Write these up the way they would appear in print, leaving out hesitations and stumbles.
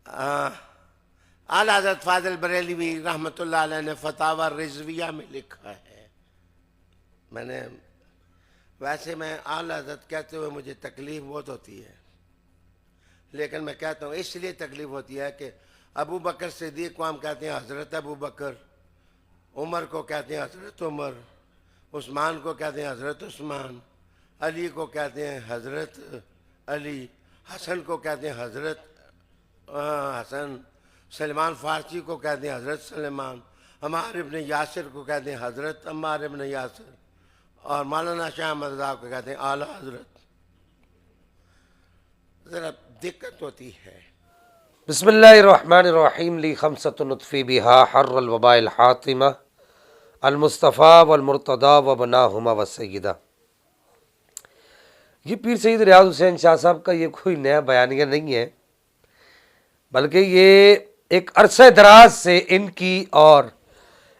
اعلیٰ حضرت فاضل بریلوی رحمۃ اللہ علیہ نے فتاوی رضویہ میں لکھا ہے. ویسے میں اعلیٰ حضرت کہتے ہوئے مجھے تکلیف بہت ہوتی ہے، لیکن میں کہتا ہوں اس لیے تکلیف ہوتی ہے کہ ابو بکر صدیق کو ہم کہتے ہیں حضرت ابو بکر، عمر کو کہتے ہیں حضرت عمر، عثمان کو کہتے ہیں حضرت عثمان، علی کو کہتے ہیں حضرت علی، حسن کو کہتے ہیں حضرت حسن، سلمان فارسی کو کہتے ہیں حضرت سلمان، عمار ابن یاسر کو کہتے ہیں حضرت عمار ابن یاسر، اور مولانا شاہ احمد رضا کو کہتے ہیں اعلیٰ حضرت. ذرا دقت ہوتی ہے. بسم اللہ الرحمن الرحیم. لی خمسۃ نطفی بہا حر الوباء الحاطمہ المصطفیٰ والمرتضیٰ وبناہما والسیدہ. یہ پیر سید ریاض حسین شاہ صاحب کا یہ کوئی نیا بیانیہ نہیں ہے، بلکہ یہ ایک عرصہ دراز سے ان کی اور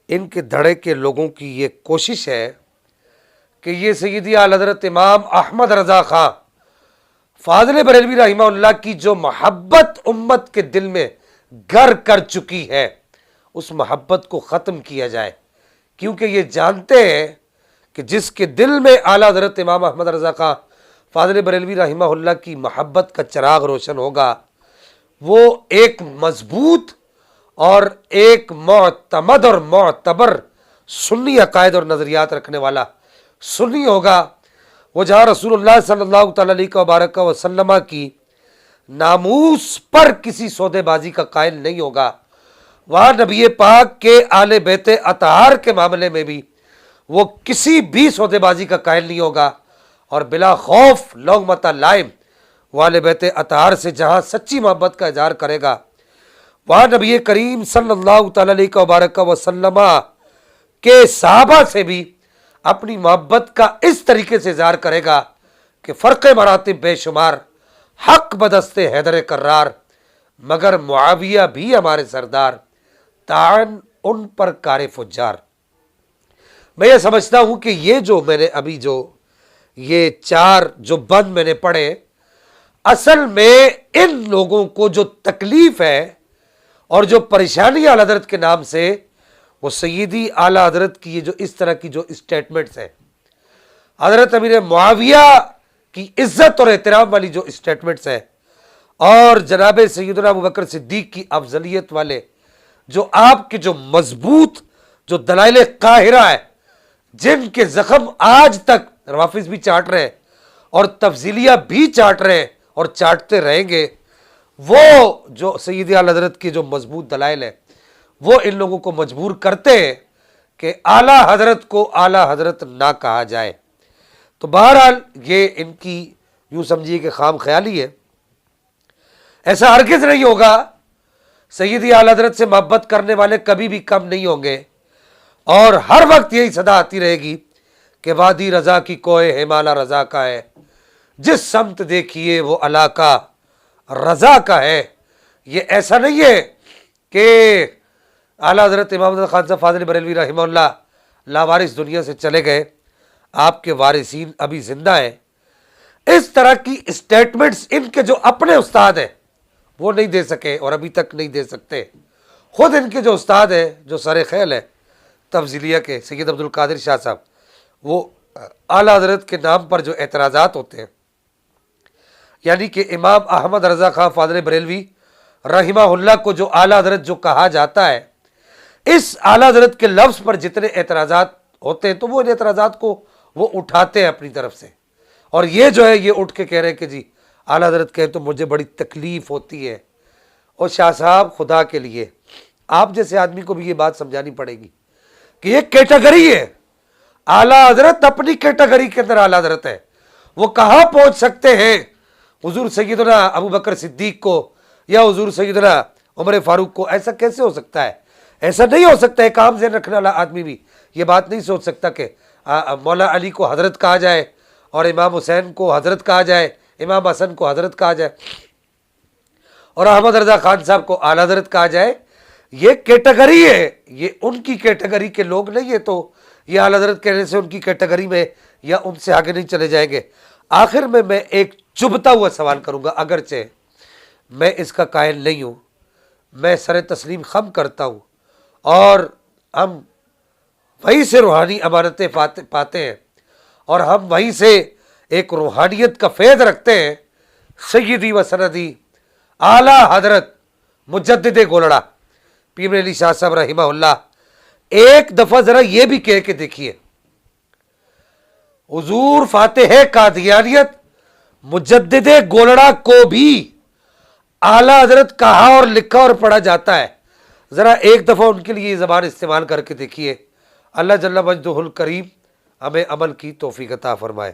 ان کے دھڑے کے لوگوں کی یہ کوشش ہے کہ یہ سیدی اعلیٰ حضرت امام احمد رضا خان فاضل بریلوی رحمہ اللہ کی جو محبت امت کے دل میں گھر کر چکی ہے اس محبت کو ختم کیا جائے، کیونکہ یہ جانتے ہیں کہ جس کے دل میں اعلیٰ حضرت امام احمد رضا خان فاضل بریلوی رحمہ اللہ کی محبت کا چراغ روشن ہوگا، وہ ایک مضبوط اور ایک معتمد اور معتبر سنی عقائد اور نظریات رکھنے والا سنی ہوگا. وہ جہاں رسول اللہ صلی اللہ تعالیٰ علیہ وسلم کی ناموس پر کسی سودے بازی کا قائل نہیں ہوگا، وہاں نبی پاک کے آل بیت اطہار کے معاملے میں بھی وہ کسی بھی سودے بازی کا قائل نہیں ہوگا، اور بلا خوف لوگمتہ لائم آل بیت اطہار سے جہاں سچی محبت کا اظہار کرے گا، وہاں نبی کریم صلی اللہ تعالیٰ علیہ وسلم کے صحابہ سے بھی اپنی محبت کا اس طریقے سے اظہار کرے گا کہ فرق مراتب بے شمار، حق بدست حیدر کرار، مگر معاویہ بھی ہمارے سردار، تعن ان پر کار فجار. میں یہ سمجھتا ہوں کہ یہ جو میں نے ابھی یہ چار جو بند میں نے پڑھے، اصل میں ان لوگوں کو جو تکلیف ہے اور جو پریشانی اعلیٰ حضرت کے نام سے، وہ سیدی اعلیٰ حضرت کی یہ جو اس طرح کی جو اسٹیٹمنٹس ہیں، حضرت امیر معاویہ کی عزت اور احترام والی جو اسٹیٹمنٹس ہیں، اور جناب سیدنا ابو بکر صدیق کی افضلیت والے جو آپ کے جو مضبوط جو دلائل قاہرہ ہے، جن کے زخم آج تک روافظ بھی چاٹ رہے ہیں اور تفضیلیہ بھی چاٹ رہے ہیں اور چاٹتے رہیں گے، وہ جو سیدی اعلیٰ حضرت کی جو مضبوط دلائل ہے وہ ان لوگوں کو مجبور کرتے ہیں کہ اعلیٰ حضرت کو اعلیٰ حضرت نہ کہا جائے. تو بہرحال یہ ان کی یوں سمجھیے کہ خام خیالی ہے. ایسا ہرگز نہیں ہوگا. سیدی اعلیٰ حضرت سے محبت کرنے والے کبھی بھی کم نہیں ہوں گے، اور ہر وقت یہی صدا آتی رہے گی کہ وادی رضا کی کوئے ہمالا رضا کا ہے، جس سمت دیکھیے وہ علاقہ رضا کا ہے. یہ ایسا نہیں ہے کہ اعلیٰ حضرت امام خان صاحب فاضل بریلوی رحمہ اللہ لاوارث دنیا سے چلے گئے، آپ کے وارثین ابھی زندہ ہیں. اس طرح کی اسٹیٹمنٹس ان کے جو اپنے استاد ہیں وہ نہیں دے سکے اور ابھی تک نہیں دے سکتے. خود ان کے جو استاد ہیں جو سر خیل ہے تفضیلیہ کے سید عبد القادر شاہ صاحب، وہ اعلیٰ حضرت کے نام پر جو اعتراضات ہوتے ہیں، یعنی کہ امام احمد رضا خان فاضل بریلوی رحمہ اللہ کو جو اعلیٰ حضرت جو کہا جاتا ہے، اس اعلیٰ حضرت کے لفظ پر جتنے اعتراضات ہوتے ہیں تو وہ ان اعتراضات کو وہ اٹھاتے ہیں اپنی طرف سے، اور یہ جو ہے یہ اٹھ کے کہہ رہے ہیں کہ جی اعلیٰ حضرت کہے تو مجھے بڑی تکلیف ہوتی ہے. اور شاہ صاحب خدا کے لیے آپ جیسے آدمی کو بھی یہ بات سمجھانی پڑے گی کہ یہ کیٹیگری ہے. اعلیٰ حضرت اپنی کیٹیگری کے اندر اعلیٰ حضرت ہے. وہ کہاں پہنچ سکتے ہیں حضور سیدنا ابو بکر صدیق کو یا حضور سیدنا عمر فاروق کو؟ ایسا کیسے ہو سکتا ہے؟ ایسا نہیں ہو سکتا ہے. ایک عام ذہن رکھنے والا آدمی بھی یہ بات نہیں سوچ سکتا کہ مولا علی کو حضرت کہا جائے اور امام حسین کو حضرت کہا جائے، امام حسن کو حضرت کہا جائے، اور احمد رضا خان صاحب کو اعلیٰ حضرت کہا جائے. یہ کیٹیگری ہے، یہ ان کی کیٹیگری کے لوگ نہیں ہے، تو یہ اعلیٰ حضرت کہنے سے ان کی کیٹیگری میں یا ان سے آگے نہیں چلے جائیں گے. آخر میں ایک چبھتا ہوا سوال کروں گا، اگرچہ میں اس کا قائل نہیں ہوں، میں سر تسلیم خم کرتا ہوں، اور ہم وہیں سے روحانی امانتیں پاتے ہیں، اور ہم وہیں سے ایک روحانیت کا فیض رکھتے ہیں۔ سیدی و سندی اعلیٰ حضرت مجدد گولڑا پیر علی شاہ صاحب رحمہ اللہ ایک دفعہ ذرا یہ بھی کہہ کے دیکھیے، حضور فاتح قادیانیت مجدد گولڑا کو بھی اعلیٰ حضرت کہا اور لکھا اور پڑھا جاتا ہے۔ ذرا ایک دفعہ ان کے لیے یہ زبان استعمال کر کے دیکھیے۔ اللہ جل مجدہ الکریم ہمیں عمل کی توفیق عطا فرمائے۔